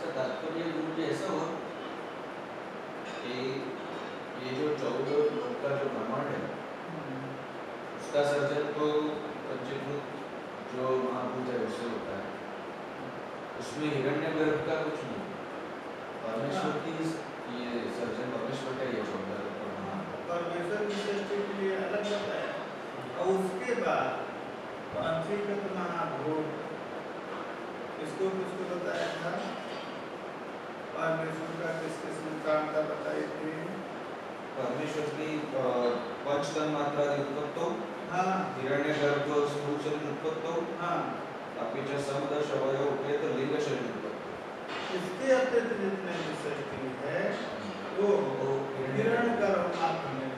इसका तात्पर्य गुरुजी ऐसा हुआ कि ये जो 14 लोक का जो ब्रह्मांड है उसका सर्जन तो पंचभूत जो महाभूत है उससे होता है, उसमें हिरण्यगर्भ का कुछ नहीं। परमेश्वर की ये सर्जन परमेश्वर का ये 14 लोक का ब्रह्मांड परमेश्वर की सृष्टि के लिए अलग होता है। और उसके बाद पंचीकृत महाभूत इसको किसको बताया था? परमेश्वर का किस किस काम का बताई थी? परमेश्वर की पंच तन्मात्रा उत्पत्तो, हाँ हिरण्यगर्भ स्थूल शरीर उत्पत्तो, हाँ, अपि च समदश अवयव उपेत लिंग शरीर उत्पत्तो। इसके अतिरिक्त जितने भी सृष्टि है वो हिरण्यगर्भ मात्र में।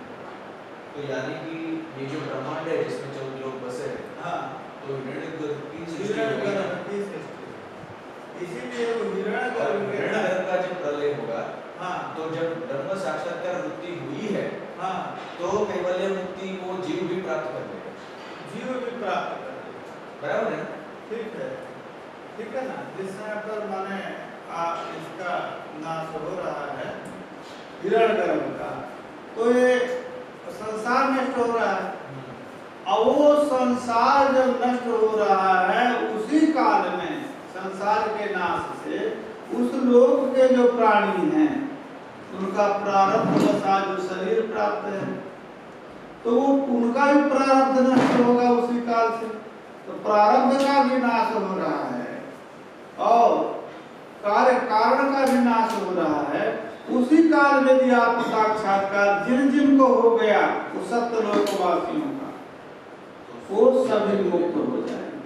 तो यानी कि ये जो ब्रह्मांड है जिसमें 14 लोग बसे हैं, हाँ, तो हिरण्यगर्भ की सृष्टि हिरण्यगर्भ की सृष्टि, इसीलिए वो हिरण्यगर्भ का जब प्रलय होगा, हाँ, तो जब ब्रह्म साक्षात्कार मुक्ति हुई है, हाँ, तो कैवल्य मुक्ति को जीव भी प्राप्त कर लेगा। जीव भी प्राप्त कर लेगा, बराबर है? ठीक है ना। जिस समय पर माने इसका नाश हो रहा है हिरण्यगर्भ का, तो ये संसार नष्ट हो रहा है। अब वो संसार जब नष्ट हो रहा है उसी काल में संसार के नाश से उस लोक के जो प्राणी हैं उनका प्रारब्ध दशा जो शरीर प्राप्त है, तो वो उनका भी प्रारब्ध नष्ट होगा उसी काल से। तो प्रारब्ध का भी नाश हो रहा है और कार्य कारण का भी नाश हो रहा है। उसी काल में यदि आप साक्षात्कार जिन जिन को हो गया वो सत्यलोकवासियों का, वो सभी मुक्त हो जाएंगे।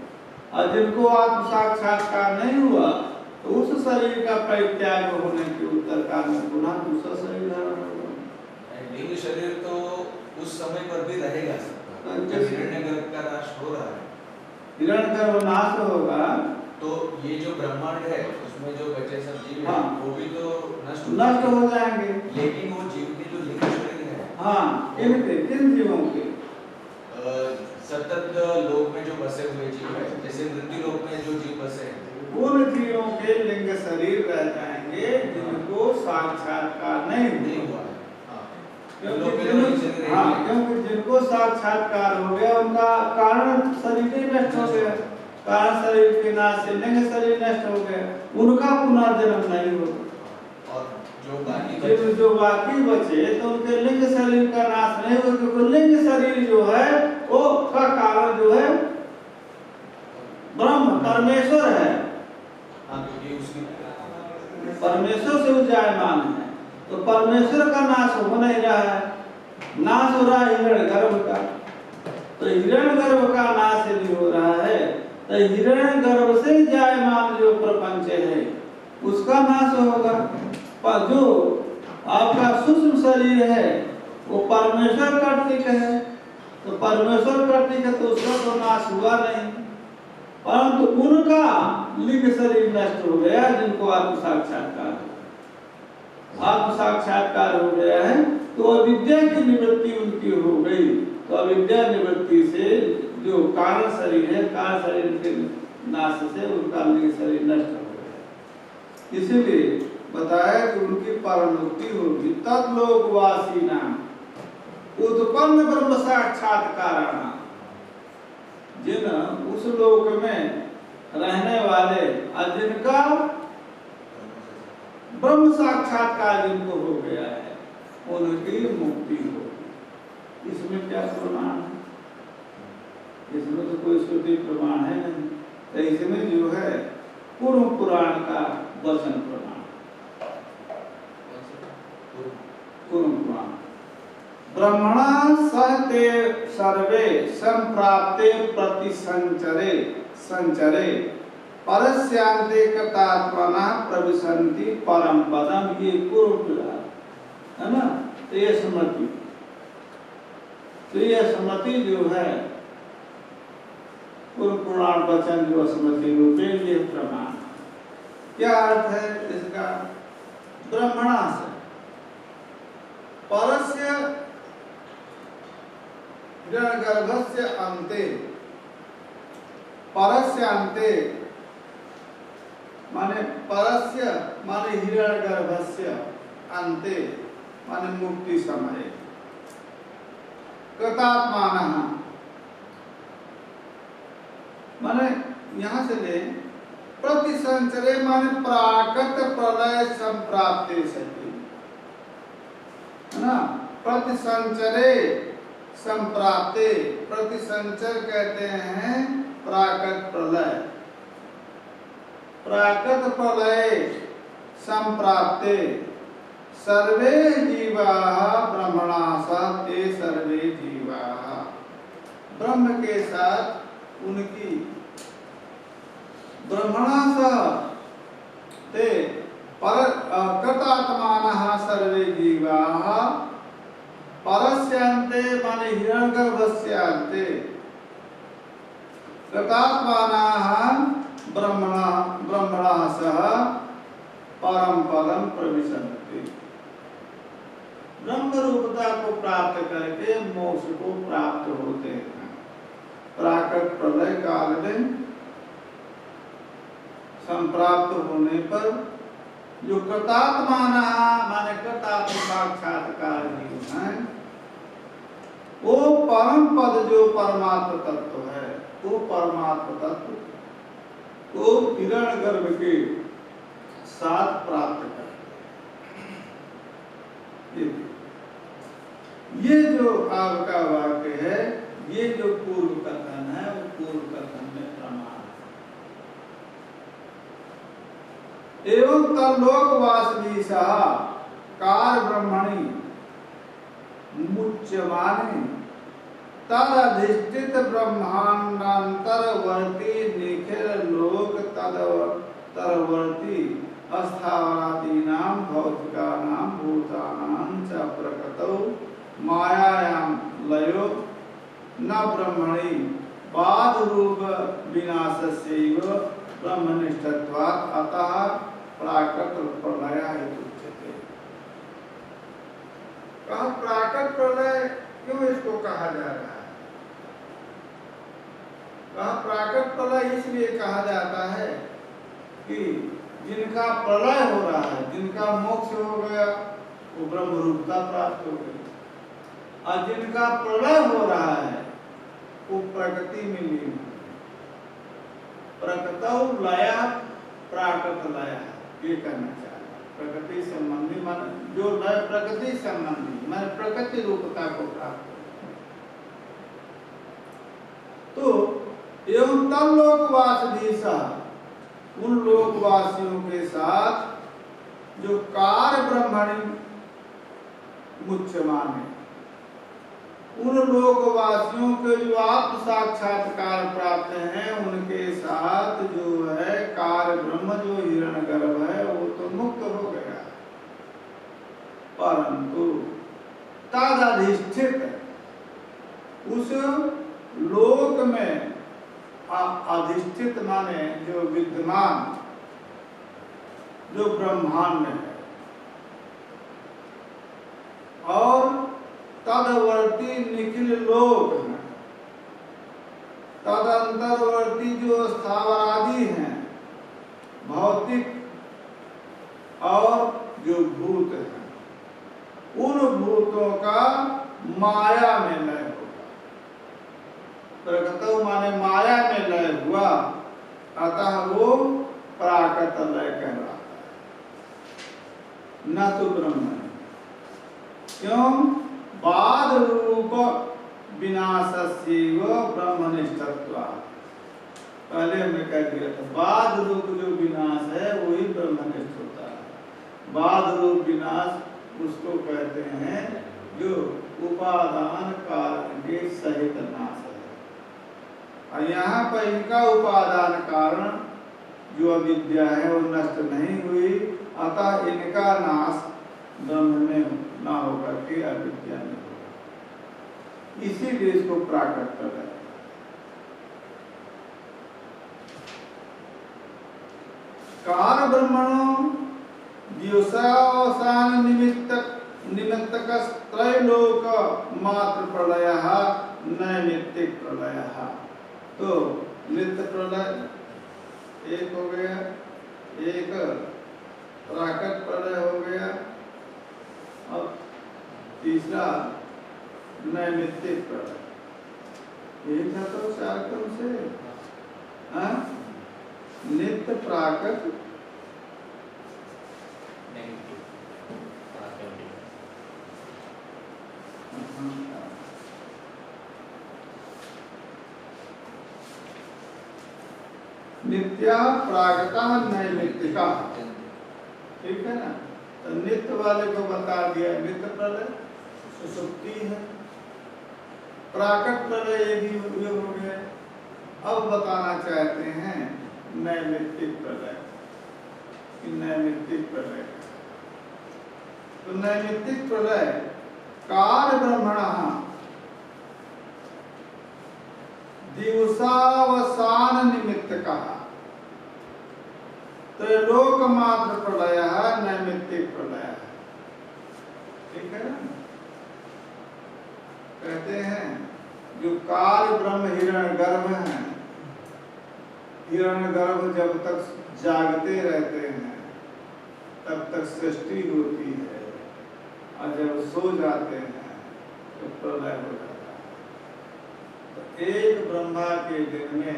और जिनको आप साक्षात्कार नहीं हुआ तो उस शरीर का परित्याग होने के उत्तर काल में पुनः दूसरा शरीर धारण होगा। लिंग शरीर तो उस समय पर भी रहेगा जब हिरण्यगर्भ का नाश हो रहा है। हिरण्यगर्भ नाश होगा तो ये जो ब्रह्मांड है उसमें जो बचे सब जीव हाँ, हैं वो भी तो नष्ट हो जाएंगे। लेकिन वो जीव के जो लिंग शरीर है, हाँ, किन जीवों के? सतत लोक में जो बसे हुए जीव है, जैसे मृत्यु लोक में जो जीव बसे हैं, उन जीवों के लिंग शरीर रह जाएंगे जिनको साक्षात्कार नहीं हुआ। क्योंकि जिनको साक्षात्कार हो गया उनका कारण शरीर ही नष्ट हो गया, कारण शरीर के नाश से लिंग शरीर नष्ट हो गया, उनका पुनर्जन्म नहीं होगा। और जो बाकी बचे तो उनके लिंग शरीर का नाश नहीं होगा, क्योंकि लिंग शरीर जो है वो का कारण जो है ब्रह्म परमेश्वर है। परमेश्वर से जायमान है, तो परमेश्वर का नाश हो नहीं रहा है, नाश हो रहा है हिरण्यगर्भ का। तो हिरण्यगर्भ का नाश यदि हो रहा है तो हिरण्यगर्भ से जायमान जो प्रपंच है उसका नाश होगा। पर जो आपका सूक्ष्म शरीर है वो परमेश्वर कर्तिक है, तो परमेश्वर कर्तिक है तो उसका तो नाश हुआ नहीं, परंतु उनका लिंग शरीर नष्ट हो गया जिनको आत्म साक्षात्कार हो गया है, तो अविद्या की निवृत्ति उनकी हो गई। तो अविद्या निवृत्ति से जो कारण शरीर है, कारण शरीर के नाश से उनका लिंग शरीर नष्ट हो गया। इसीलिए बताया कि उनकी परमुक्ति होगी। तब लोकवासी नाम उत्पन्न ब्रह्म साक्षात्काराणाम, जिन उस लोक में रहने वाले और जिनका ब्रह्म साक्षात्कार जिनको हो गया है उनकी मुक्ति होगी। इसमें क्या प्रमाण है? इसमें तो कोई श्रुति प्रमाण है नहीं, तो इसमें जो है पूर्व पुराण का वचन प्रमाण, पूर्व पुराण ब्रह्मणा सहते सर्वे संप्राप्ते प्रतिसंचरे संचरे परस्यांते कतात्मना प्रविशन्ति परम पदम। ये पूर्व पुराण है ना, तो ये स्मृति, तो ये स्मृति जो है पूर्व पुराण वचन जो स्मृति रूपे ये प्रमाण। क्या अर्थ है इसका? ब्रह्मणा से परस्य गर्भस्य अंते, परस्य अंते माने परस्य माने हिरण्यगर्भस्य अन्ते माने मुक्ति समय कृतात्मानः माने यहाँ से ले प्रतिसंचरे माने प्राकट प्रलय संप्राप्ते सति है ना। प्रतिसंचरे संप्राप्ते, प्रतिसंचर कहते हैं प्राकट प्रलय, प्राकट प्रलय संप्राप्ते सर्वे जीवाः ब्रह्मणा सह ते सर्वे जीवाः, ब्रह्म के साथ उनकी ब्रह्मणा सह ते पर कृतात्मानः सर्वे जीवाः परस्यांते माने हिरण्यगर्भस्यांते कृतात्मानः ब्रह्मणा सह परम पदम प्रविशन्ति, ब्रह्म रूपता को प्राप्त करके मोक्ष को प्राप्त होते हैं। प्राकट प्रलय काल में संप्राप्त होने पर जो कृतात्माना माने कृतात्म साक्षात्कार जीव हैं, वो परम पद जो परमात्म तत्व है, वो परमात्म तत्व को हिरण्यगर्भ के साथ प्राप्त करते हैं। ये जो आपका वाक्य है, ये जो पूर्व कथन है, वो पूर्व कथन में प्रमाण है। एवं तल्लोकवासदीशः कार ब्रह्मणि मुच्यमाने तदधिष्ठित ब्रह्मांडांतरवर्ती निखिल लोक तदवर्ती अस्थावरादीनां भौतिकानां भूतानां च प्रकृतौ मायायां लयो न ब्रह्मणि बाद रूप विनाशस्यैव ब्रह्मनिष्ठत्वात् अतः प्राकट प्रलयः इत्युच्यते। कहा प्राकट प्रलय क्यों इसको कहा जा रहा है? कहा प्राकट प्रलय इसलिए कहा जाता है कि जिनका प्रलय हो रहा है, जिनका मोक्ष हो गया, वो ब्रह्म रूपता प्राप्त हो गई, और जिनका प्रलय हो रहा है वो प्रकृति में लीन है। प्रकृतौ लय प्राकट लय, ये कहना चाहिए। प्रकृति संबंधी मान जो लय प्रकृति संबंधी मान प्रकृति रूपता को प्राप्त हो। तो एवं तब लोकवासदीशः, उन लोकवासियों के साथ जो कार ब्रह्मणि मुच्यमाने, उन लोकवासियों के जो आत्म साक्षात्कार प्राप्त हैं, उनके साथ जो है कार ब्रह्म जो हिरण्यगर्भ है वो तो मुक्त हो गया, परंतु तदधिष्ठित उस लोक में अधिष्ठित माने जो विद्यमान जो ब्रह्मांड है, और तदवर्ती निखिल लोक है, तदंतरवर्ती जो स्थावरादि हैं भौतिक और जो भूत हैं, उन भूतों का माया में लय होगा। प्रकृतौ माने माया में लय हुआ, अतः वो प्राकट लय कहलाता है, न तो ब्रह्म है। क्यों? बाद रूप विनाशस्यैव ब्रह्मनिष्ठत्वात्, पहले हमने कह दिया था बाद रूप जो विनाश है वही ब्रह्मनिष्ठ होता है। बाद रूप विनाश उसको कहते हैं जो उपादान कारण के सहित नाश है, और यहाँ पर इनका उपादान कारण जो अविद्या है वो नष्ट नहीं हुई, अतः इनका नाश ब्रह्म में ना होकर के अविद्या में होगा, इसीलिए इसको प्राकट कर रहे हैं। कार ब्रह्मणो द्योसावसान निमित्तक त्रैलोक मात्र प्रलयः नैमित्तिक प्रलयः। तो नित्य प्रलय एक हो गया, एक प्राकट प्रलय हो गया और तीसरा नैमित्तिक प्रलय। यही था तो 4 क्रम से। हाँ, नित्य प्राकट नित्या प्रागता नैमित्तिका, ठीक है ना। तो नित्य वाले को बता दिया, नित्य प्रलय सुसुप्ति है, प्राकट प्रलय ये भी हो गया। अब बताना चाहते हैं नैमित्तिक प्रलय, नैमित्तिक प्रलय। तो नैमित्तिक प्रलय काल ब्रह्मण दिवसावसान निमित्त कहा, त्रैलोक मात्र प्रलय नैमित्तिक प्रलय, ठीक है ना। कहते हैं जो काल ब्रह्म हिरण्यगर्भ है, हिरण्यगर्भ जब तक जागते रहते हैं तब तक सृष्टि होती है, और जब सो जाते हैं तो प्रलय हो जाता है। तो एक ब्रह्मा के दिन में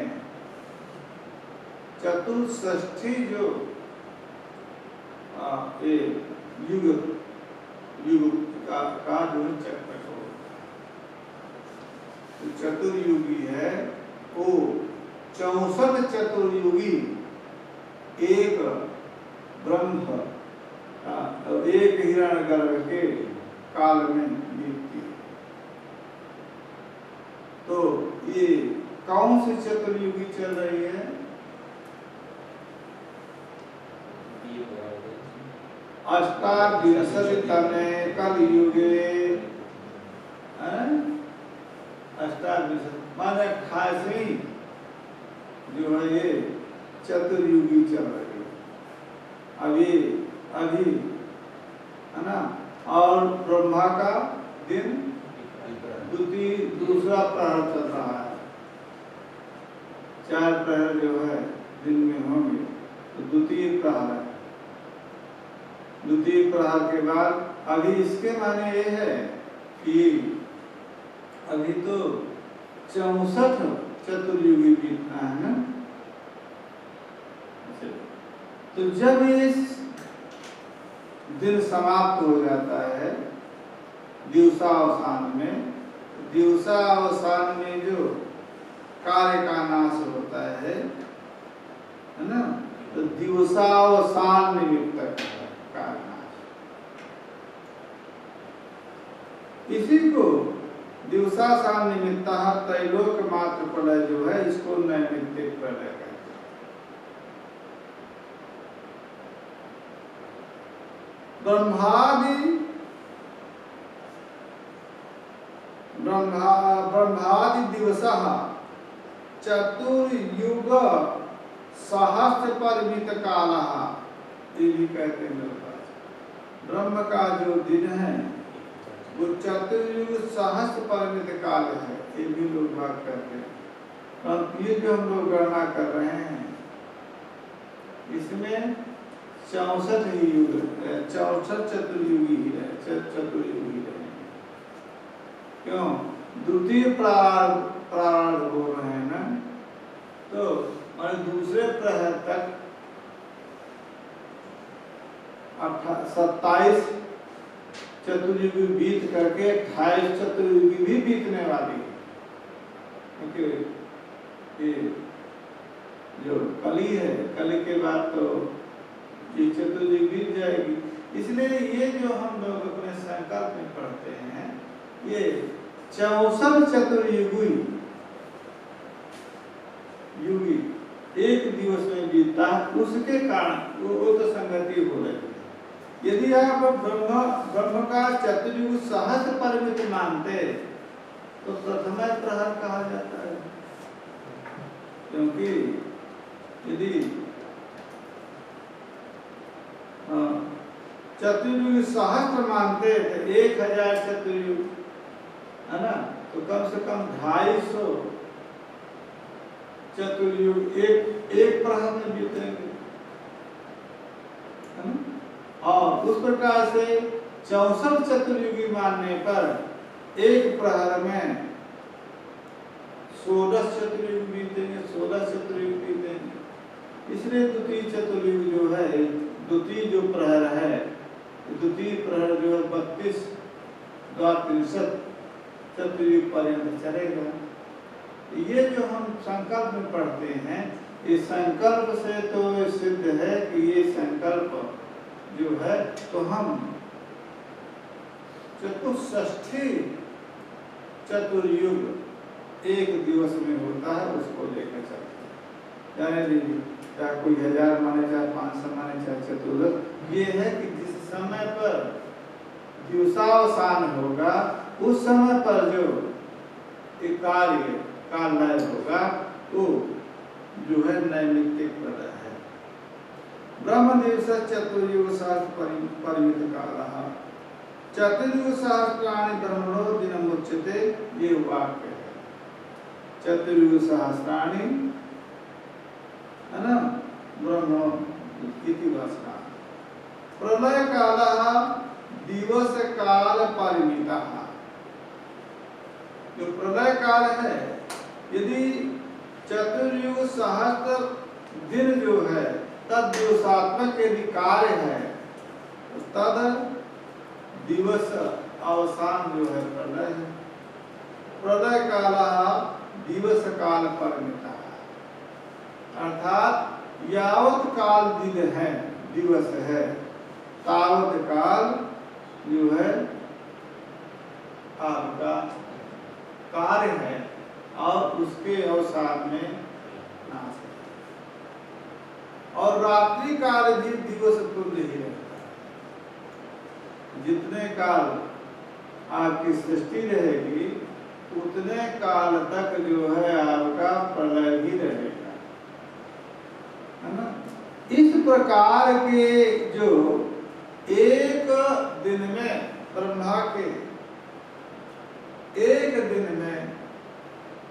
चतुष्षष्ठी जो युग का जो चक्र हो, तो चतुर्युगी है वो 64 चतुर्युगी एक ब्रह्म एक हिरण्यगर्भ के काल में बीतती है। तो ये कौन सी चतुर्युगी चल रही है? अष्टाविंशतितमे कलयुगे, माने 28वीं जो है ये चतुर्युगी चल रही है अभी है ना। और ब्रह्मा का दिन दूसरा प्रहर चल रहा है, 4 प्रहर जो है दिन में होंगे, तो द्वितीय प्रहर है। द्वितीय प्रहर के बाद अभी इसके माने ये है कि अभी तो 64 चतुर्युगी बीतना है ना। तो जब इस दिन समाप्त हो जाता है दिवसावसान में, दिवसावसान में जो कार्य का नाश होता है ना, तो दिवसावसान निमित्त कार्य नाश, इसी को दिवसावसान निमित्त त्रैलोक मात्र प्रलय जो है इसको नैमित्तिक प्रलय कहते हैं। ब्रह्मादि दिवसः चतुर्युग सहस्र परिमित कालः, ये भी कहते हैं। ब्रह्म का जो दिन है वो चतुर्युग सहस्र परिमित काल है, ये भी लोग बात करते हैं। और ये जो हम लोग गणना कर रहे हैं इसमें 64 ही युग, 64 चतुर्युगी ही चतुर्युगी रहे। क्यों? द्वितीय प्रारंभ हो रहे हैं ना, तो और दूसरे प्रहर तक 27 चतुर्युगी बीत करके 28 चतुर्युगी भी बीतने वाली है, क्योंकि ये जो कली है, कली के बाद तो ये चतुर्युगी बीत जाएगी। इसलिए ये जो हम लोग अपने संकल्प में पढ़ते हैं ये 64 चतुर्युगी एक दिवस में बीतता है, उसके कारण वो तो संगति हो रही है। यदि आप ब्रह्म का चतुर्युग सहस्र परिमित मानते तो प्रथम प्रहर कहा जाता है, क्योंकि यदि चतुर्युग सहस्त्र मानते तो 1000 चतुर्युग है ना, तो कम से कम 250 चतुर्युग एक प्रहर में बीतेंगे। और उस प्रकार से 64 चतुर्युगी मानने पर एक प्रहर में 16 चतुर्युग बीतेंगे, 16 चतुर्युग बीतेंगे। इसलिए द्वितीय चतुर्युग जो है, द्वितीय जो प्रहर है, द्वितीय प्रहर जो है 32 द्वारा 63 चतुर्युग पर्यंत चलेगा। ये जो हम संकल्प में पढ़ते हैं, इस संकल्प से तो सिद्ध है कि ये संकल्प जो है तो हम चतुष्षष्ठी चतुर्युग एक दिवस में होता है, उसको लेकर चलते हैं। यानी चाहे कोई 1000 माने, चाहे 500 माने, चाहे चतुर्दश, ये है कि जिस समय पर दिवसावसान होगा उस समय पर जो एक कार्य का लय होगा वो जो है नैमित्तिक प्रलय है। ब्रह्म दिवस चतुर्युग सहस्र परिमित कालः चतुर्युग सहस्राणि ब्रह्मणो दिनमुच्यते, ये वाक्य है। चतुर्युग सहस्राणि है ना, ब्रह्म इति वचना। प्रलय कालः दिवस काल परिमितः। जो प्रलय काल है, यदि चतुर्युग सहस्त्र दिन जो है तद दिवसात्मक यदि कार्य है, तद दिवस अवसान जो है प्रलय है। प्रलय काल दिवस काल परिमिता, अर्थात यावत काल दिन है, दिवस है, तावत काल जो है आपका कार्य है और उसके अवसान में नाश है। और रात्रि काल भी दिवस तुल्य ही रहता है। जितने काल आपकी सृष्टि रहेगी उतने काल तक जो है आपका प्रलय ही रहेगा, है ना। इस प्रकार के जो एक दिन में ब्रह्मा के एक दिन में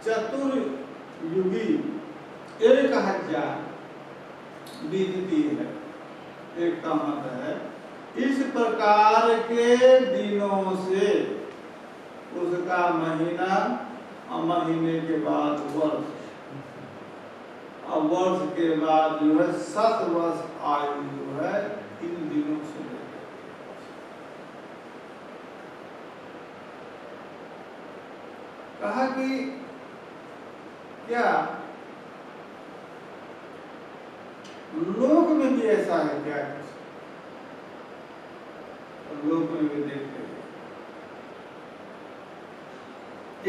चतुर्युगी 1000 बीतती है, एक का मत है। इस प्रकार के दिनों से उसका महीना और महीने के बाद वर्ष और वर्ष के बाद जो है 7 वर्ष आयु जो है इन दिनों से कहा कि क्या लोक में भी ऐसा है क्या? लोक में भी देखते हैं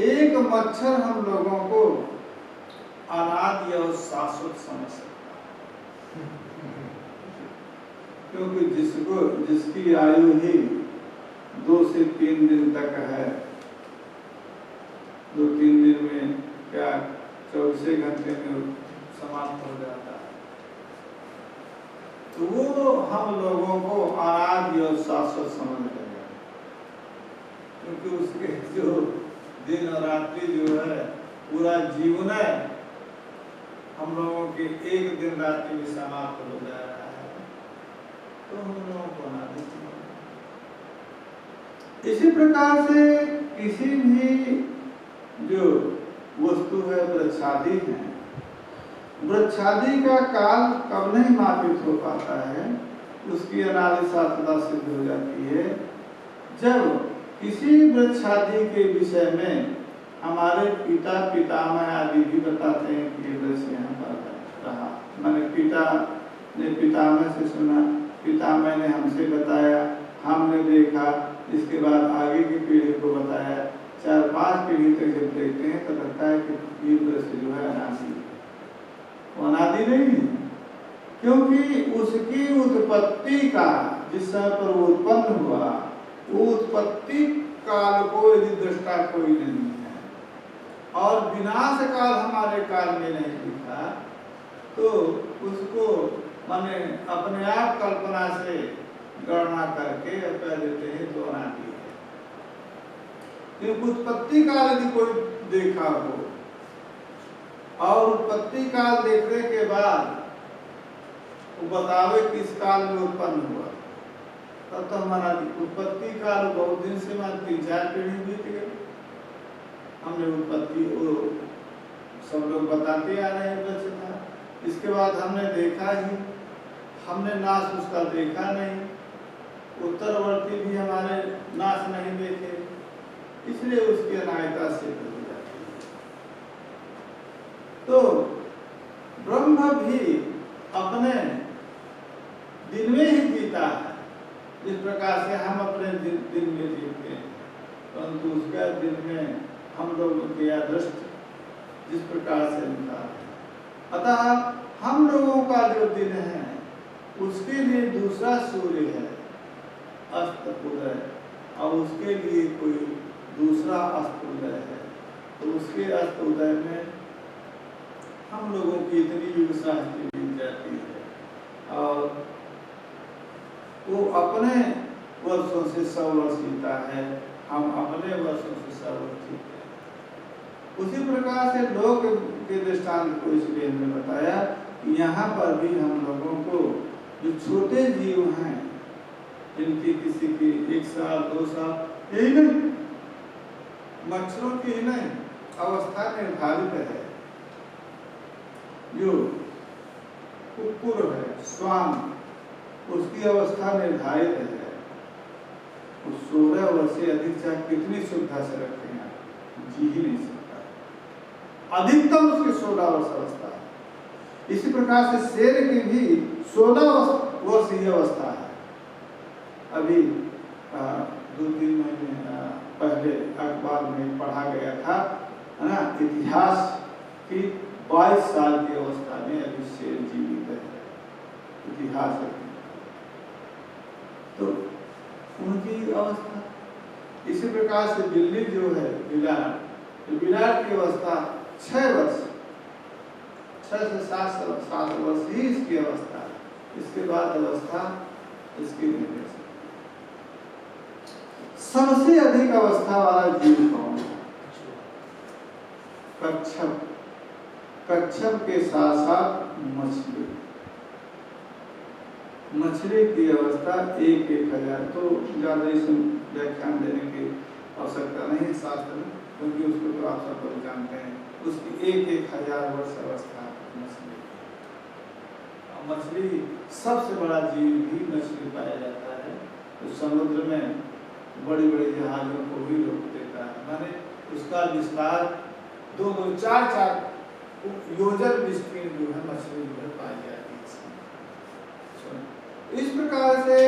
एक मच्छर हम लोगों को अनादि और शाश्वत समझ सकता है, क्योंकि जिसकी आयु ही 2 से 3 दिन तक है, 2-3 दिन में क्या 24 घंटे में समाप्त हो जाता है, तो वो हम लोगों को अनादि और शाश्वत समझ लेगा, क्योंकि उसके जो दिन और रात्रि जो है पूरा जीवन है हम लोगों के एक दिन रात्रि में समाप्त हो जा रहा है, तो हम लोगों को अनादि समझ। इसी प्रकार से किसी भी जो वस्तु है, वृक्षादि है, वृक्षादि का काल कब नहीं मापित हो पाता है, उसकी अनादि शाश्वतता सिद्ध हो जाती है जब किसी वृक्षादि के विषय में हमारे पिता पितामह आदि भी बताते हैं कि ये वृक्ष यहाँ पर रहा, मैंने पिता ने पितामह से सुना, पितामह ने हमसे बताया, हमने देखा, इसके बाद आगे की पीढ़ी को बताया, 4-5 पीढ़ी तक जब देखते हैं तो लगता है कि ये वृक्ष जो है अनादि है। वो अनादि नहीं है, क्योंकि उसकी उत्पत्ति का जिस समय पर वो उत्पन्न हुआ, वो उत्पत्ति काल को यदि दृष्टा कोई नहीं है और विनाश काल हमारे काल में नहीं दिखा, तो उसको माने अपने आप कल्पना से गणना करके कह देते हैं तो अनादि है। क्योंकि उत्पत्ति काल यदि कोई देखा हो और उत्पत्ति काल देखने के बाद वो बतावे किस काल में उत्पन्न हुआ, तब तो हमारा उत्पत्ति काल बहुत दिन से हमारे 3-4 पीढ़ी बीत गए। हमने उत्पत्ति वो सब लोग बताते आ रहे हैं वैसे था। इसके बाद हमने देखा ही, हमने नाश उसका देखा नहीं, उत्तरवर्ती भी हमारे नाश नहीं देखे, इसलिए उसकी अनायता से बदल जाती है। तो ब्रह्म भी अपने दिन में ही जीता है, जिस प्रकार से हम अपने दिन में जीते हैं, परंतु उसका दिन में हम लोगों के अदृष्ट जिस प्रकार से निकला है। अतः हम लोगों का जो दिन है उसके लिए दूसरा सूर्य है अस्त उदय, और उसके लिए कोई दूसरा अस्त उदय है। तो उसके अस्त उदय में हम लोगों की इतनी युग शास्त्री बीत जाती है, और वो अपने वर्षों से 100 वर्ष जीता है, हम अपने वर्षों से 100 वर्ष जीते हैं। उसी प्रकार से लोक के दृष्टांत को इसलिए हमने बताया कि यहाँ पर भी हम लोगों को जो छोटे जीव हैं, जिनकी किसी की 1 साल 2 साल यही नहीं, मच्छरों की ही नहीं अवस्था निर्धारित है। जो कुक्कुर है, श्वान, उसकी अवस्था निर्धारित है। उस 16 वर्ष से अधिक चाहे कितनी सुविधा से रखें, जी ही नहीं सकता। अधिकतम उसकी 16 वर्ष अवस्था है। इसी प्रकार से शेर की भी 16 वर्ष की अवस्था है। अभी 2-3 महीने पहले अखबार में पढ़ा गया था, है ना, इतिहास की 22 साल की अवस्था में अभी शेर जीवित है, इतिहास है। तो उनकी अवस्था इसी प्रकार से बिल्ली जो है बिलाट, तो बिलाट की अवस्था 6 वर्ष, 6 से 7 वर्ष ही इसकी अवस्था है। इसके बाद अवस्था इसकी नहीं है। सबसे अधिक अवस्था वाला जीव कौन है? कच्छप। कच्छप के साथ साथ मछली। मछली की अवस्था 1,000। तो ज्यादा इसमें व्याख्यान देने की आवश्यकता नहीं है शास्त्र में, क्योंकि उसको तो आप सब लोग जानते हैं। उसकी 1,000 वर्ष अवस्था मछली। मछली सबसे बड़ा जीव भी मछली पाया जाता है। तो समुद्र में बड़ी बड़ी जहाजों को भी रोक देता है, माने उसका विस्तार 2-4 योजन विस्तीर्ण जो है मछली जो है पाई जाती है। इस प्रकार से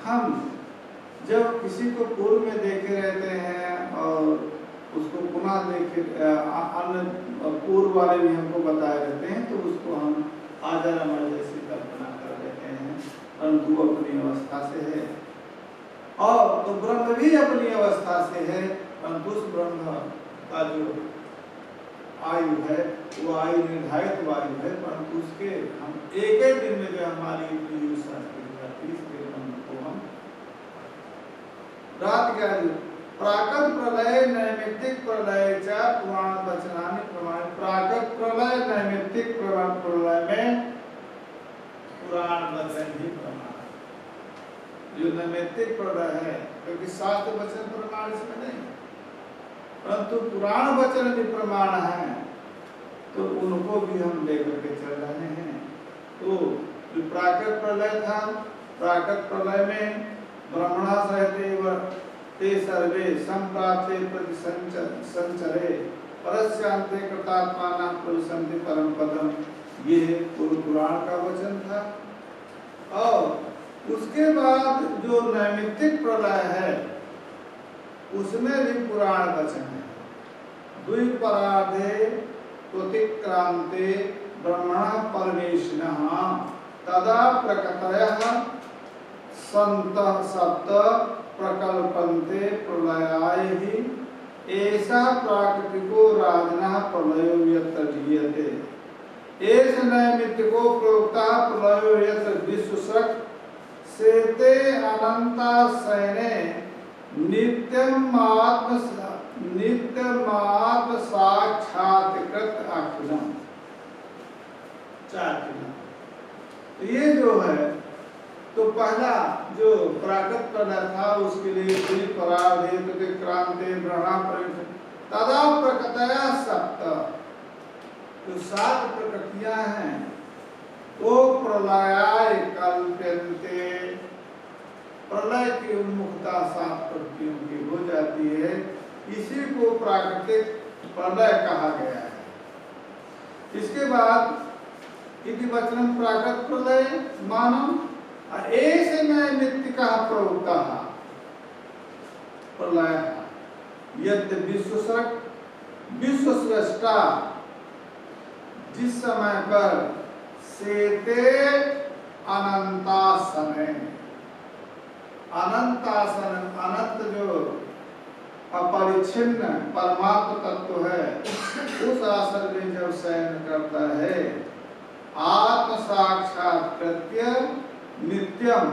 हम जब किसी को पूर्व में देखे रहते हैं और उसको पुनः देखे, अन्य पूर्व वाले भी हमको बताए रहते हैं, तो उसको हम आजर-अमर जैसी कल्पना कर लेते हैं, परंतु अपनी अवस्था से है। और तो ब्रह्म भी अपनी अवस्था से है, परंतु उस ब्रह्म का जो आयु है वो आयु निर्धारित आयु है, परंतु उसके हम एक दिन में जो हमारी आयु शास्त्री जाती है, इसके ब्रह्म को हम रात क्या प्राकृत प्रलय नैमित्तिक प्रलय च पुराण वचनानि प्रमाण। प्राकृत प्रलय नैमित्तिक प्रलय में पुराण वचन ही प्रमाण। जो नैमित्तिक प्रलय है, क्योंकि शास्त्र वचन प्रमाण इसमें नहीं, परंतु पुराण वचन भी प्रमाण है, तो उनको भी हम लेकर के चल रहे हैं। तो जो प्राकृत प्रलय था, प्राकृत प्रलय में ब्रह्मणा सहते ते सर्वे संप्राप्ते प्रति संचरे परस्यांते कृतात्मानः प्रविशन्ति परम पदम। ये पूर्व पुराण का वचन था। और उसके बाद जो नैमित्तिक प्रलय है उसमें भी पुराण वचन है। द्विपराधे प्रतिक्रांते ब्रह्मणः परमेशिनः तदा प्रकटयः सन्तः सप्त प्रकल्पन्ते प्रलयाय ही ऐसा प्राकृतिको राजनः प्रलयो यत्र लीयते एष नैमित्तिको प्रोक्ता प्रलयो यत्र विश्वसृक् सेते अनंता सैने नित्यमात्म साक्षात्कृत अखिलम। ये जो है तो पहला जो प्राकृत प्रलय था उसके लिए पूरी पराधे क्रांति ब्रह्मा तदा प्रकटया सप्त, जो 7 प्रकृतियां हैं वो प्रलयाय कल्प्यन्ते, प्रलय की उन्मुखता 7 प्रकृतियों की हो जाती है, इसी को प्राकृतिक प्रलय कहा गया है। इसके बाद इति वचनं प्राकृत प्रलय मानम ऐसे में मृत्तिका प्रवृत्ता प्रलय यद विश्व स्रष्टा जिस समय पर सेते अनंतासन, अनंतासन अनंत जो अपरिच्छिन्न परमात्म तत्व है उस आसन में जब शयन करता है, आत्म साक्षात्कृत्य नित्यम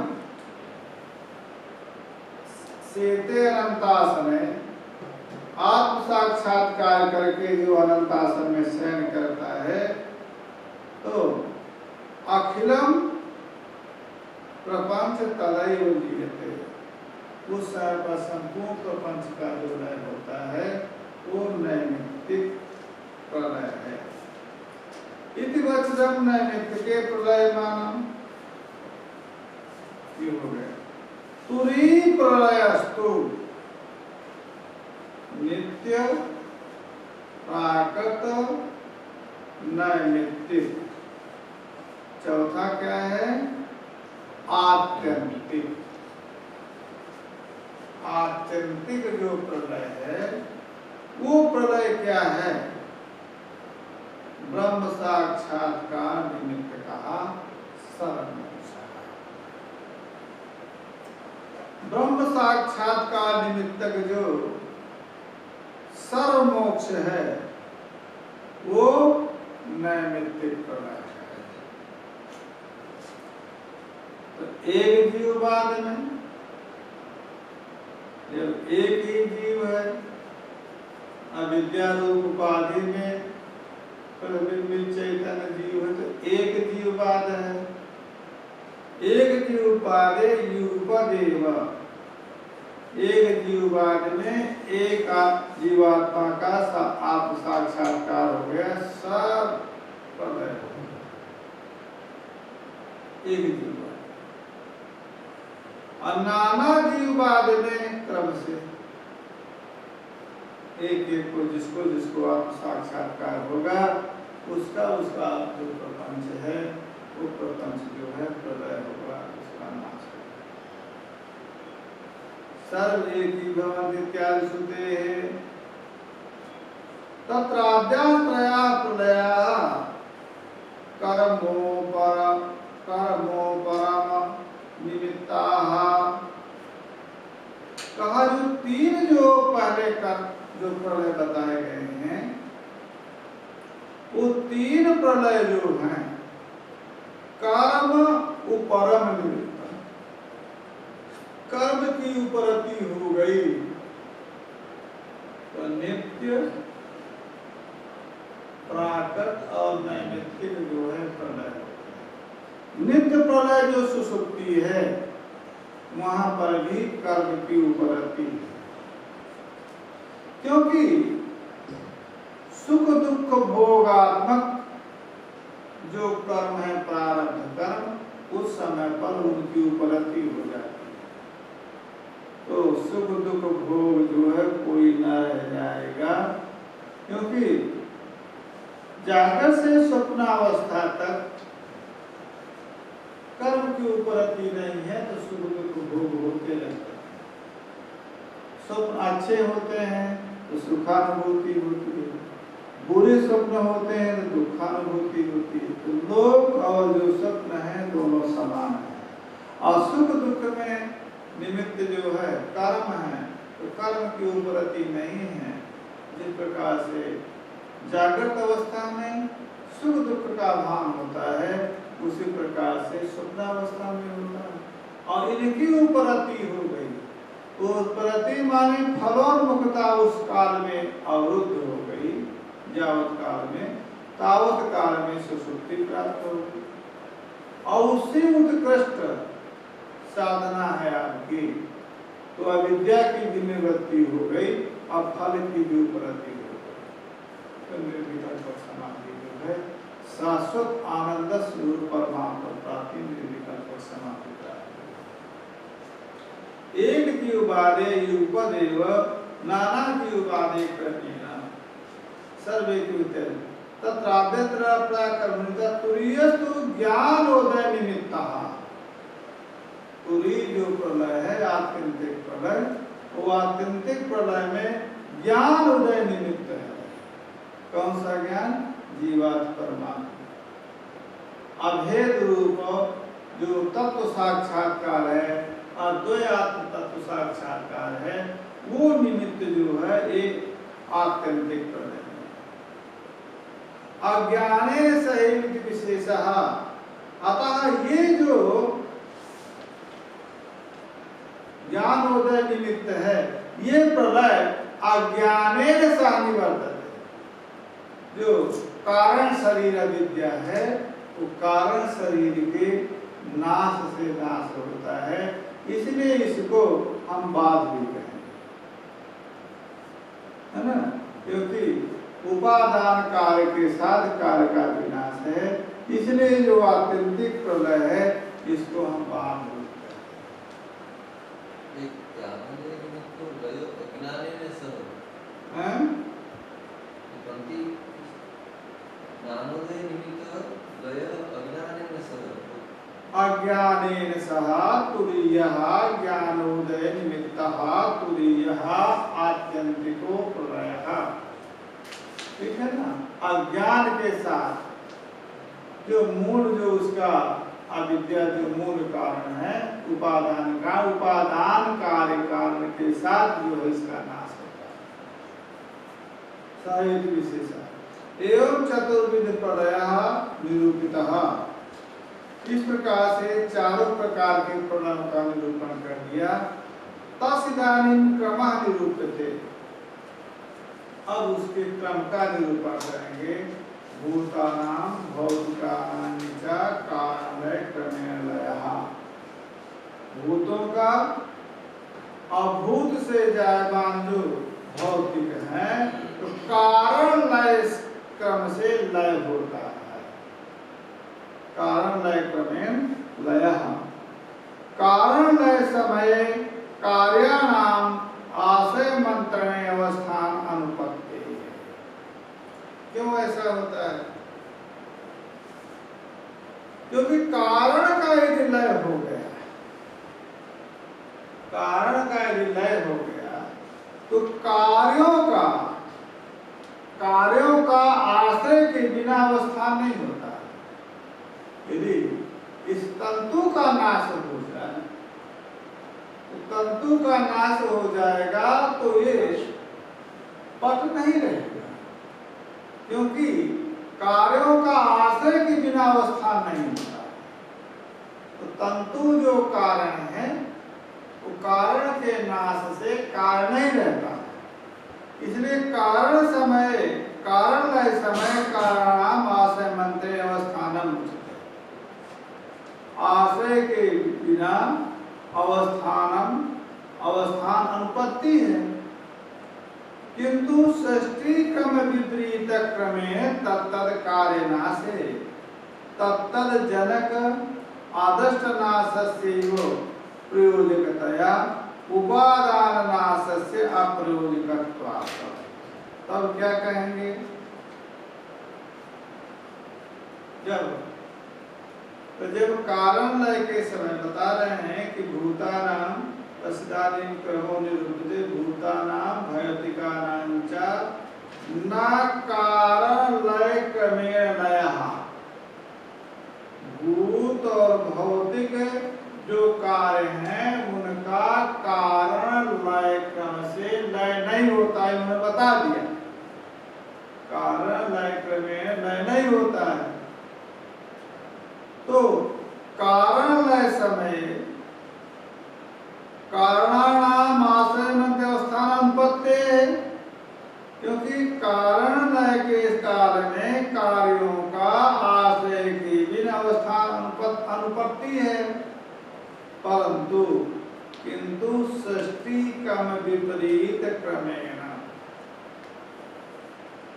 सेते अनंतासन, आत्म साक्षात्कार करके जो अनंतासन में शयन करता है तो अखिलम प्रपंच तदैव जीयते, उस समय पर संपूर्ण प्रपंच का जो लय होता है वो नैमित्तिक प्रलय है। इति वचनं नैमित्तिके प्रलय मानम, ये हो गया। तुरी प्रलयस्तु नित्य प्राकृत नैमित्तिक, चौथा क्या है? आत्यंतिक। आत्यंतिक जो प्रलय है वो प्रलय क्या है? ब्रह्म साक्षात्कार निमित्त कहा सर्वमोक्ष। ब्रह्म साक्षात्कार निमित्तक जो सर्वमोक्ष है वो नैमित्तिक प्रलय है। तो एक जीववाद में जब एक ही जीव है, अविद्या रूप उपाधि में प्रतिबिंबित चैतन्य जीव है, तो एक जीववाद है। एक जीववादे युगपदेव, एक जीववाद में एक जीवात्मा का आत्म साक्षात्कार हो गया, सब प्रलय हो गया। एक जीववाद और नाना जीववाद में क्रम से एक एक को जिसको जिसको आत्म साक्षात्कार होगा उसका उसका जो प्रपंच है वो प्रपंच जो है प्रलय होगा, उसका नाश होगा। सर्व एक ही भवन इत्यादि सुते है। तत्राद्यात्रया प्रलया कर्मो परम निमित्ताः, कहा जो 3 जो पहले कर जो प्रलय बताए गए हैं वो 3 प्रलय जो हैं कर्म उपरम निमित्त, कर्म की उपरति हो गई तो नित्य प्राकृत और नैमित्तिक जो है प्रलय। नित्य प्रलय जो सुसुप्ति है वहां पर भी कर्म की उपरति है, क्योंकि सुख दुख भोगात्मक जो कर्म है प्रारब्ध कर्म उस समय पर उनकी उपलब्धि हो जाती है, तो सुख दुख भोग जो है कोई न रह जाएगा, क्योंकि जागृत से स्वप्नावस्था तक कर्म की उपलब्धि नहीं है तो सुख दुख भोग होते रहते हैं। स्वप्न अच्छे होते हैं तो सुखानुभूति होती है, बुरे स्वप्न होते हैं तो दुखानुभूति होती है। तो लोक और जो स्वप्न है दोनों समान है, और सुख दुख में निमित्त जो है कर्म है तो कर्म की उपरति नहीं है। जिस प्रकार से जागृत अवस्था में सुख दुख का भान होता है उसी प्रकार से स्वप्नावस्था में होता है, और इनकी उपरति हो गई तो उपरति माने फलोन्मुखता उस काल में अवरुद्ध हो गई, जावत काल में तावत काल में सुसुप्ति प्राप्त हो गई। और उससे उत्कृष्ट साधना है आपकी, तो अविद्या की भी निवृत्ति हो गई और फल की भी उपलब्धि हो गई। तो निर्विकल्प समाधि जो है शाश्वत आनंद स्वरूप परमात्मा प्राप्ति निर्विकल्प समाधि प्राप्ति। एक की उपादे युपदेव नाना की उपादे क्रमेण सर्वे की तत्राभ्यत्र प्राकर्मणिता तुरीयस्तु ज्ञानोदय निमित्तः। तुरी जो प्रलय है आत्यंतिक प्रलय, वो आत्यंतिक प्रलय में ज्ञान उदय निमित्त है। कौन सा ज्ञान? जीवात्म परमात्मा अभेद रूप जो तत्व साक्षात्कार है, अद्वैतात्म तत्व साक्षात्कार है, वो निमित्त जो है एक आत्यंतिक प्रलय है। अज्ञाने सहित विशेषः, अतः ये जो ज्ञानोदय निमित्त है, ये प्रलय अज्ञाने सह निवर्तते। जो कारण शरीर अविद्या है, वो कारण शरीर के नाश से नाश होता है, इसलिए इसको हम बाद भी कहेंगे, है ना, क्योंकि उपादान कार्य के साथ कार्य का विनाश है, इसलिए जो आत्यंतिक प्रलय है इसको हम बाद में अज्ञानेन सह तुरीयः ज्ञानोदय निमित्तः तुरीयः आत्यंतिको प्रलयः। ठीक है ना, अज्ञान के साथ जो मूल जो उसका अविद्या जो मूल कारण है उपादान का, उपादान कार्य कारण के साथ जो है इसका नाश होता है। सहित विशेषः एवं चतुर्विध प्रलयः निरूपितः। इस प्रकार से चारों प्रकार के प्रलयों का निरूपण कर दिया। तस्दानीं क्रमः निरूप्यते, अब उसके क्रम का निरूपण करेंगे। भूतानां भौतिकानां च कारणलय क्रमेण लयः। भूतों का अभूत से जायमान जो भौतिक है, तो कारण लय क्रम से लय होता है। कारण लय क्रमेण लयः। कारण लय समय कार्याणाम आशय मंत्रणे अवस्थान अनुपत्ति। क्यों ऐसा होता है? क्योंकि कारण का यदि लय हो गया, कारण का यदि लय हो गया, तो कार्यों का आश्रय के बिना अवस्थान नहीं होता। यदि इस तंतु का नाश हो जाए, तो तंतु का नाश हो जाएगा तो ये पट नहीं रहेगा, क्योंकि कार्यों का आश्रय के बिना अवस्थान नहीं होता। तो तंतु जो कारण है, वो कारण के नाश से कारण नहीं रहता। इसलिए कारण लय समय कारणाम आश्रय मंत्रे अवस्थानम। आश्रय के बिना अवस्थान अनुपत्ति है। किंतु षष्ठी क्रम विपरीत क्रमे तत्तद कार्य नाशे तत्तद जनक आदर्श नाशस्यैव प्रयोजकतया उपादान नाशस्य अप्रयोजकत्वात्। तब क्या कहेंगे? जब कारण लय के समय बता रहे हैं कि भूतानां तस्दानीं क्रमो निरूप्यते भूतानां भौतिकानां च न कारण लय क्रमेण लयः। भूत और भौतिक जो कार्य हैं उनका कारण लय क्रम से लय नहीं होता है, उन्होंने बता दिया। कारण लय क्रमेण लय नहीं होता है। तो कारण लय समय कारणानाम आश्रय मंत्र अवस्थान अनुपत्ति, क्योंकि कारण लय के काल में कार्यों का आश्रय की बिना अवस्थान अनुपत्ति है। परंतु किंतु षष्ठी क्रम विपरीत क्रमेण।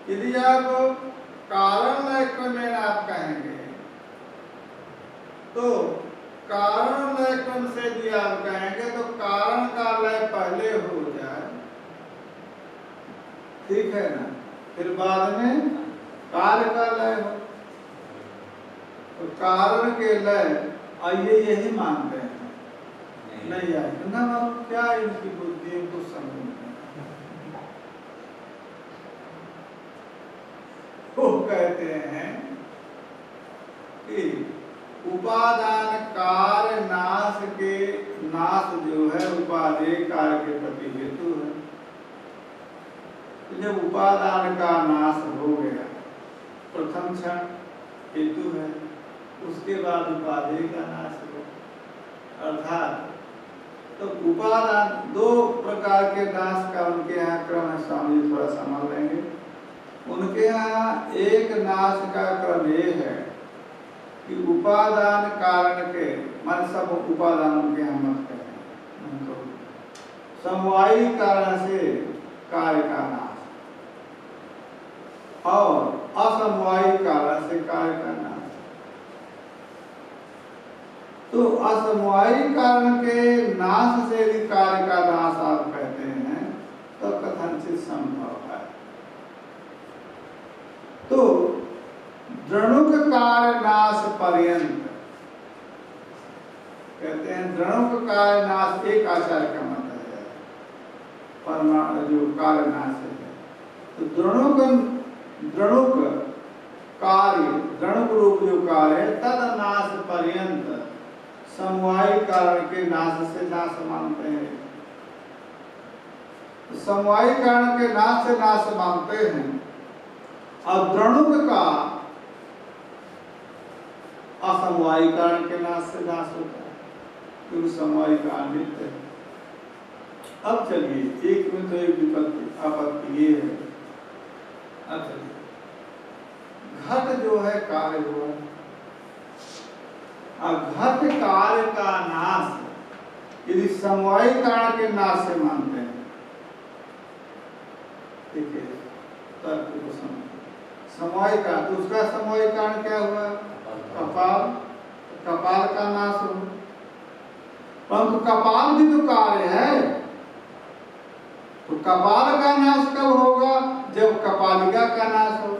यदि आप कारण लय क्रमेण आप कहेंगे तो कारण लय क्रम से यदि आप कहेंगे तो कारण का लय पहले हो जाए, ठीक है ना, फिर बाद में कार्य का लय हो। तो कारण के लय आइए यही मानते हैं, नहीं आए ना, क्या इनकी बुद्धि को समझ वो कहते हैं कि उपादान कार्य नाश के नाश जो है उपादेय कार्य के प्रति हेतु है। जब उपादान का नाश हो गया प्रथम क्षण हेतु है, उसके बाद उपादेय का नाश हो, अर्थात तो उपादान दो प्रकार के नाश का उनके यहाँ क्रम है, स्वामी जी थोड़ा समझ लेंगे। उनके यहाँ एक नाश का क्रम ये है कि उपादान कारण के मान सब उपादान उनके यहाँ मत करें, समवायी कारण से कार्य का नाश और असमवायी कारण से कार्य का नाश। तो असमवायी कारण के नाश से यदि कार्य का नाश आप कहते हैं तो कथनचित संभव है। तो द्रणुक कार्य नाश पर्यंत कहते हैं, द्रणुक कार्य नाश एक आचार्य का मत है, परमाणु जो कार्य नाश है। तो द्रणुक कार्य, द्रणुक रूप जो कार्य है तद नाश पर्यंत समवायी कारण के नाश से नाश मानते हैं। तो समवायी कारण के नाश से नाश मानते हैं और द्रणुक का असमवायी कारण के नाश से नाश होता है, क्योंकि समवायी कारण नित्य है। अब चलिए एक में तो एक विपत्ति आपत्ति ये है। अब चलिए घट जो है कार्य हुआ और घट कार्य का नाश यदि समवायी कारण के नाश से मानते हैं, ठीक है, तर्क को समझ समवायी कारण, तो उसका समवायी कारण क्या हुआ? कपाल, कपाल का नाश हो। परंतु कपाल भी तो कार्य है, तो कपाल का नाश कब होगा? जब कपालिका का नाश हो।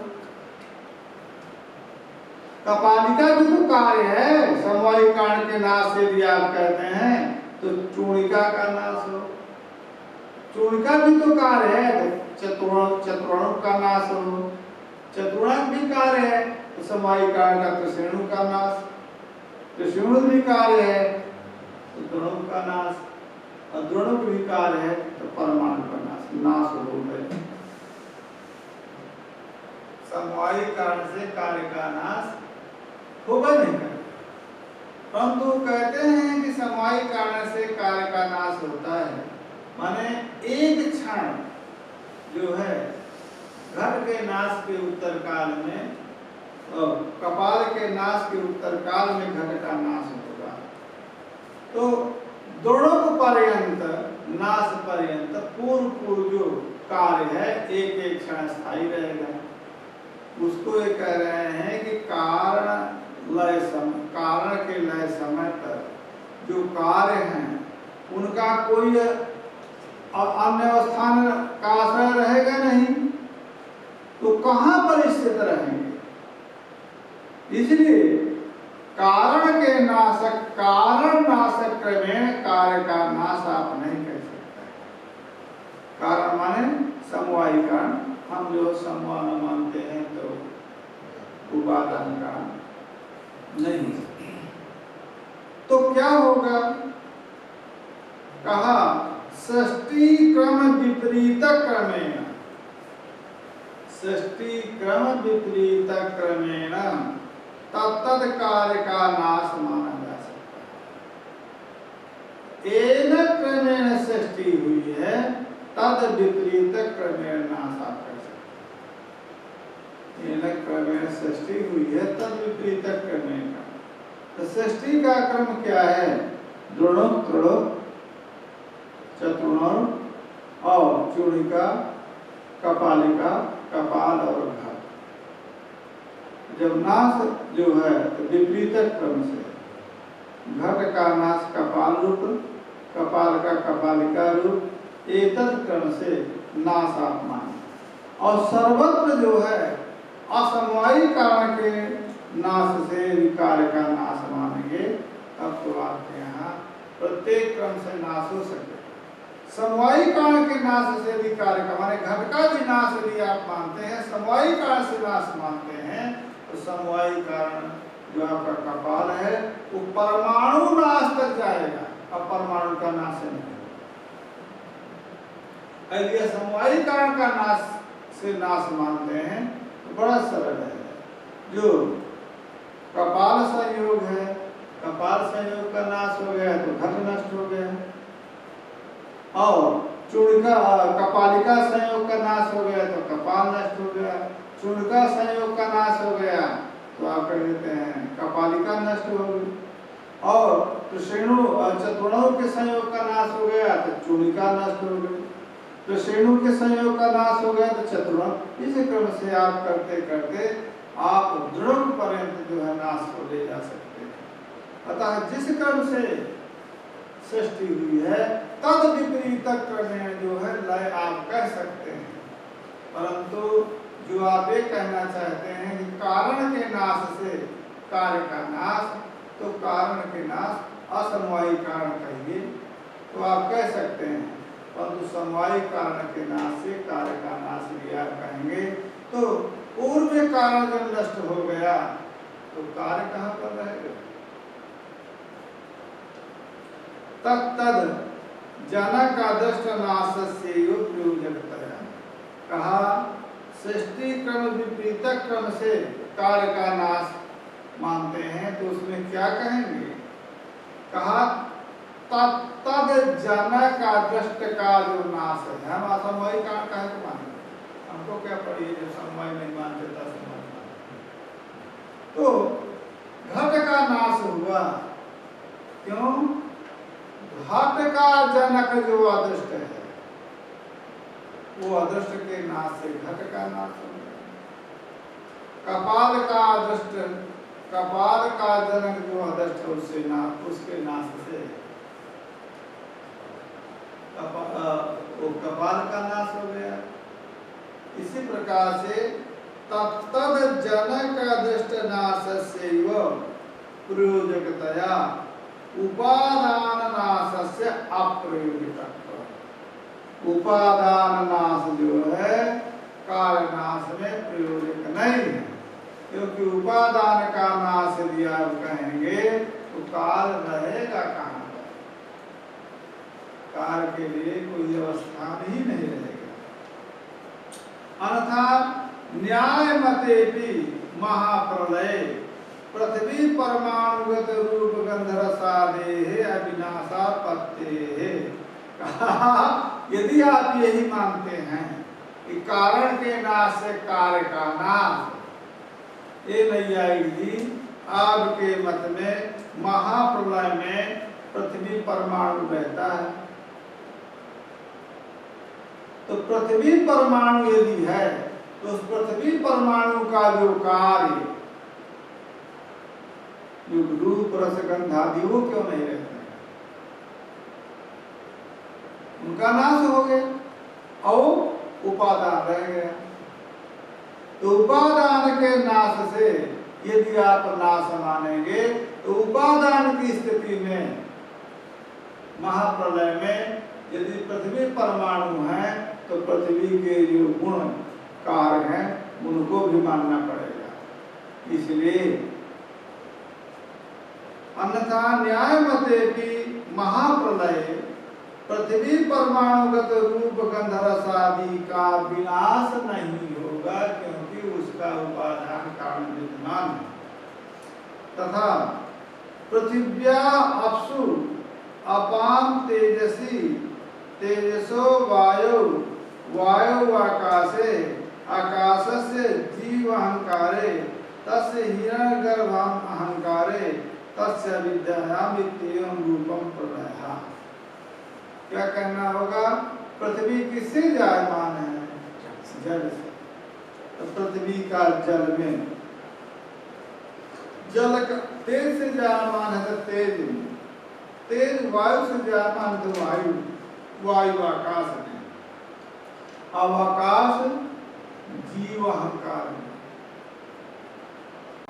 कपालिका भी तो कार्य है, समवायी कारण के नाश से यदि आप कहते हैं तो चूणिका का नाश हो। चूणिका भी तो कार्य है, चतुर्णक का नाश हो। चतुर्णक भी कार्य है, तो समवायी कारण का त्रिशेणु का नाश। त्रिशेणु भी कार्य है तो द्रणुक का नाश, और द्रणुक भी कार्य है तो परमाणु का नाश। नाश हो गए, समवायी कारण से कार्य का नाश होगा नहीं कर, परंतु कहते हैं कि समवायी कारण से कार्य का नाश होता है। माने एक क्षण जो है घट के नाश के उत्तर काल में और कपाल के नाश के उत्तर काल में घट का नाश होगा। तो दोनों पर्यंत नाश पर्यंत पूर्व जो कार्य है एक एक क्षण स्थायी रहेगा। उसको ये कह रहे हैं कि कारण लय समय, कारण के लय समय तक जो कार्य हैं उनका कोई अन्य स्थान का आश्रय रहेगा नहीं, तो कहां पर स्थित रहेंगे? इसलिए कारण के नाशक, कारण नाशक क्रमेण कार्य का नाश आप नहीं कह सकते। कारण माने समवायी कारण, हम जो समवाय मानते हैं तो उपादान का नहीं। तो क्या होगा? कहा षष्ठी क्रम विपरीत क्रमेण, षष्ठी क्रम विपरीत क्रमेण तत्तद कार्य का नाश माना जा सकता है। एन क्रमेण षष्ठी हुई है, तद विपरीत क्रमेण नाश आप कर सकते। एन क्रमेण षष्ठी हुई है, तद विपरीत क्रमेण। तो षष्ठी का क्रम क्या है? द्रणुक, त्रणुक, चतुर्णव और चूड़िका, कपालिका, कपाल और घट। जब नाश जो है तो विपरीत क्रम से, घट का नाश कपाल रूप, कपाल का कपालिका रूप, एतद क्रम से नाश आप माने। और सर्वत्र जो है असमवायी कारण के नाश से विकार का नाश मानेंगे, तब तो आपके यहाँ प्रत्येक क्रम से नाश हो सके। समवायी कारण के नाश से विकार का माने घट का भी नाश यदि आप मानते हैं, समवायी कारण से नाश मानते हैं, तो समवायी कारण जो आपका कपाल है वो परमाणु नाश तक जाएगा, अब परमाणु का नाश नहीं। यदि समवायी कारण का नाश से नाश मानते हैं तो बड़ा सरल है। जो कपाल संयोग है, कपाल संयोग का नाश हो गया तो घट नष्ट हो गया, और चूड़िका कपालिका संयोग का नाश हो गया तो कपाल नष्ट हो गया, चूड़िका संयोग का नाश हो गया तो आप कह देते हैं कपालिका नष्ट हो गई, और तो श्रेणु चतुर्णव के संयोग का नाश हो गया तो चूड़िका नष्ट हो गई, तो श्रेणु के संयोग का नाश हो गया तो चतुर्णव। इस क्रम से आप करते करते आप दृढ़ पर्यंत जो है नाश को ले जा सकते हैं। अतः जिस क्रम से सृष्टि हुई है तद विपरीत क्रम जो है लय आप कह सकते हैं, परंतु जो आप ये कहना चाहते हैं कि कारण के नाश से कार्य का नाश, तो कारण के नाश असमवायी कारण कहिए तो आप कह सकते हैं, परंतु समवायी कारण के नाश से कार्य का नाश भी आप कहेंगे तो पूर्व कारण जब नष्ट हो गया तो कार्य कहाँ पर रहेगा। तद जनक आदर्श नाश से प्रयोजकतया कहा, सृष्टि क्रम विपरीत क्रम से कार्य का नाश मानते हैं तो उसमें क्या कहेंगे, कहा तद जनक आदर्श का जो नाश है, हम असमवायी कारण कहे तो मानेंगे, हमको क्या पड़ी जो समवाय नहीं मानते था समवाय मानते। तो घट का नाश हुआ, क्यों, घट का जनक जो अदृष्ट है वो अदृष्ट के नाश से घट का नाश हो गया। कपाल का अदृष्ट, कपाल का जनक जो अदृष्ट है उससे उसके नाश से वो कपाल का नाश हो गया। इसी प्रकार से तद जनक अदृष्ट नाश से प्रयोजकतया उपादान नाश से अप्रयोजकत्व, उपादान नाश जो है कार्य नाश में प्रयोजक नहीं है, क्योंकि उपादान का नाश यदि आप कहेंगे तो काल रहेगा कहाँ पर, काल के लिए कोई व्यवस्था ही नहीं रहेगा। अन्यथा न्याय मते भी महाप्रलय पृथ्वी परमाणुगत रूप गंधरसादे अविनाशापत्ते, कहा यदि आप यही मानते हैं कि कारण के नाश से कार्य का नाश, ये नैयायिक जी आपके मत में महाप्रलय में पृथ्वी परमाणु रहता है, तो पृथ्वी परमाणु यदि है तो उस पृथ्वी परमाणु का जो कार्य जो रूप रस गंध आदि वो क्यों नहीं रहते, उनका नाश हो गया और उपादान रह गया। तो उपादान के नाश से यदि आप नाश मानेंगे तो उपादान की स्थिति में महाप्रलय में यदि पृथ्वी परमाणु है तो पृथ्वी के जो गुण कार्य हैं उनको भी मानना पड़ेगा। इसलिए अन्यथा न्याय मते भी महाप्रलय पृथ्वी परमाणुगत रूप गंधरस आदि का विनाश नहीं होगा, क्योंकि उसका उपादान कारण विद्यमान है। तथा पृथिव्या अपसु अपान तेजसी तेजसो वायु वायु आकाशे आकाशस्य जीव अहंकारे तस्य हिरण्यगर्भम अहंकारे तस्य विद्यायाम इत्येवं रूपम प्रलयः। क्या कहना होगा? पृथ्वी किससे जायमान है? जल से। तो पृथ्वी का जल में, जल का तेज से जायमान है तो तेज में, तेज वायु से जायमान तो वायु, वायु आकाश में, अब आकाश जीव अहंकार में,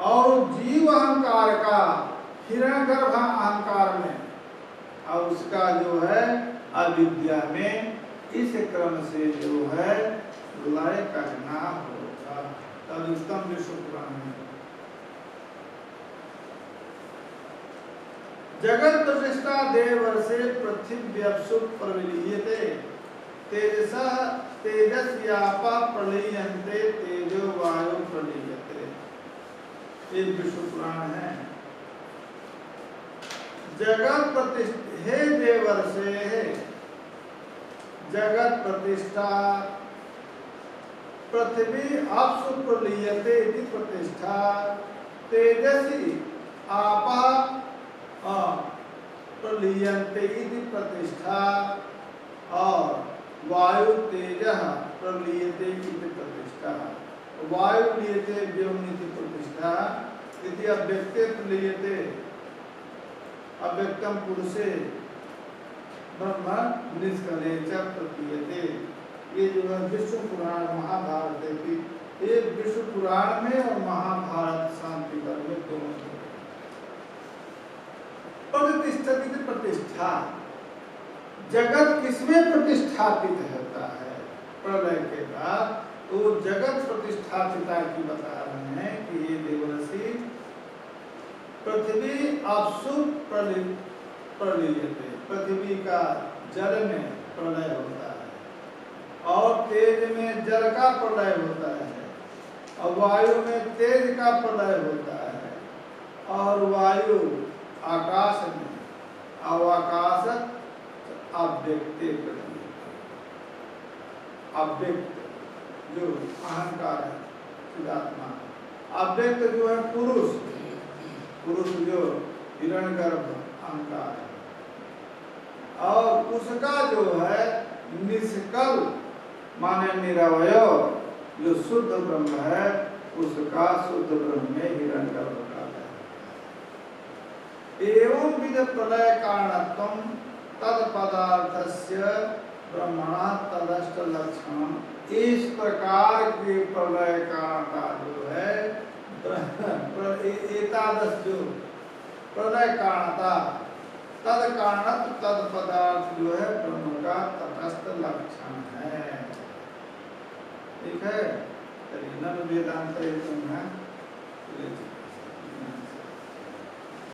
और जीव अहंकार का हिरण्यगर्भ अहंकार में, और उसका जो है अविद्या में, इस क्रम से जो है लय करना होगा। तद उत्तम विश्व पुराण में जगत प्रतिष्ठा देवर्षे पृथिव्यप्सु प्रविलीयते तेजसः तेजस्यापा प्रलीयन्ते तेजो वायु प्रलीयते। ये विश्व पुराण है। जगत प्रतिष्ठा, हे देवर्षे, जगत प्रतिष्ठा पृथ्वी आपसु प्रलीयते इति प्रतिष्ठा तेजसी आपा प्रलीयन्ते इति प्रतिष्ठा और वायु तेजः प्रलीयते इति प्रतिष्ठा। वायु लीयते व्योमनिति प्रतिष्ठा इति अव्यक्ते प्रलीयते अव्यक्तम पुरुषे ब्रह्म निष्कले च प्रतीयते। ये जो है विष्णु पुराण महाभारत है कि ये विष्णु पुराण में और महाभारत शांति पर्व में दोनों प्रतिष्ठित प्रतिष्ठा। जगत किसमें प्रतिष्ठापित होता है? प्रलय के बाद तो जगत प्रतिष्ठापिता की बता रहे हैं कि ये देवर्षि पृथ्वी आपसु प्रलीयते, पृथ्वी का जल में प्रलय होता है और तेज में जल का प्रलय होता है और वायु में तेज का प्रलय होता है और वायु आकाश में अवकाश अव्यक्ते अव्यक्त जो अहंकार है चिदात्मा, अव्यक्त जो है पुरुष, पुरुष जो हिरण्यगर्भ अहंकार है और उसका जो है निष्कल माने निरवय जो शुद्ध ब्रह्म है, उसका शुद्ध ब्रह्म में हिरण्यगर्भ का है। एवं विद प्रलय कारणत्वं तद पदार्थस्य ब्रह्मणा तदष्ट लक्षण। इस प्रकार के प्रलय का जो है एतादश जो प्रलय कारणता तद कारणत तद पदार्थ जो है ब्रह्म का तटस्थ लक्षण है। ठीक है। नन वेदांत